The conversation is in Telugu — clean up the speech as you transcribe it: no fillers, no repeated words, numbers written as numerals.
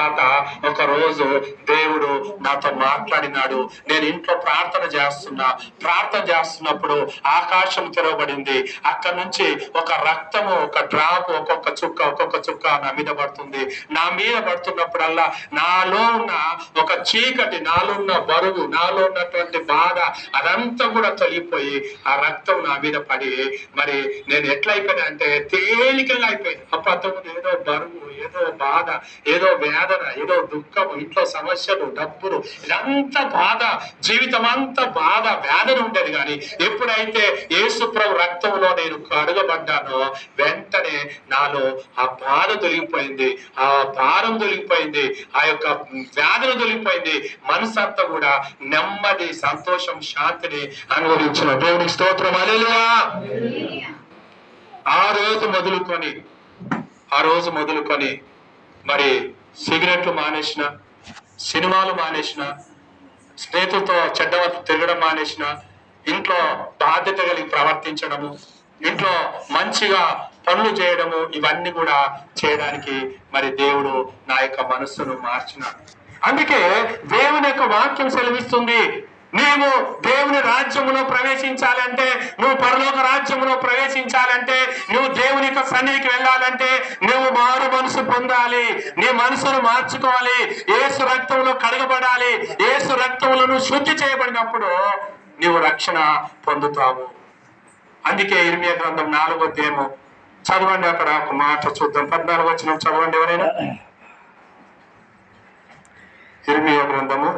తర్వాత ఒక రోజు దేవుడు నాతో మాట్లాడినాడు. నేను ఇంట్లో ప్రార్థన చేస్తున్నప్పుడు ఆకాశం తెరవబడింది. అక్కడ నుంచి ఒక రక్తము, ఒక డ్రాప్, ఒక్కొక్క చుక్క నా మీద పడుతుంది. నా మీద పడుతున్నప్పుడల్లా నాలో ఉన్న ఒక చీకటి, నాలో ఉన్న బరువు, నాలో ఉన్నటువంటి బాధ అదంతా కూడా తొలిగిపోయి ఆ రక్తం నా మీద పడి మరి నేను ఎట్లయిపోయినా అంటే తేలికగా అయిపోయింది. అప్పటిముందు ఏదో బరువు, ఏదో బాధ, ఏదో వేదన, ఏదో దుఃఖము, ఇంట్లో సమస్యలు, డబ్బులు, ఇదంతా బాధ, జీవితం అంతా బాధ, వేదన ఉండేది. కానీ ఎప్పుడైతే యేసు ప్రభు రక్తంలో నేను కడుగబడ్డానో వెంటనే నాలో ఆ బాధ తొలగిపోయింది, ఆ భారం తొలగిపోయింది, ఆ యొక్క వేదన తొలగిపోయింది. మనసంతా కూడా నెమ్మది, సంతోషం, శాంతిని అనుభవించిన దేవునికి స్తోత్రం. హల్లెలూయా. ఆ రోజు మొదలుకొని మరి సిగరెట్లు మానేసిన, సినిమాలు మానేసిన, స్నేహితులతో చెడ్డవద్దు తిరగడం మానేసిన, ఇంట్లో బాధ్యత కలిగి ప్రవర్తించడము, ఇంట్లో మంచిగా పనులు చేయడము, ఇవన్నీ కూడా చేయడానికి మరి దేవుడు నా యొక్క మనస్సును మార్చినాడు. అందుకే దేవుని యొక్క వాక్యం సెలవిస్తుంది, నీవు దేవుని రాజ్యములో ప్రవేశించాలంటే, నువ్వు పరలోక రాజ్యములో ప్రవేశించాలంటే, నువ్వు దేవుని యొక్క సన్నిధికి వెళ్ళాలంటే నువ్వు మారు మనసు పొందాలి, నీ మనసును మార్చుకోవాలి, యేసు రక్తంలో కడగబడాలి. యేసు రక్తంలో నువ్వు శుద్ధి చేయబడినప్పుడు నీవు రక్షణ పొందుతావు. అందుకే ఇర్మియా గ్రంథం 4వ అధ్యాయము చదవండి. అక్కడ ఒక మాట చూద్దాం. 14వ వచనం చదవండి ఎవరైనా. ఇర్మియా గ్రంథము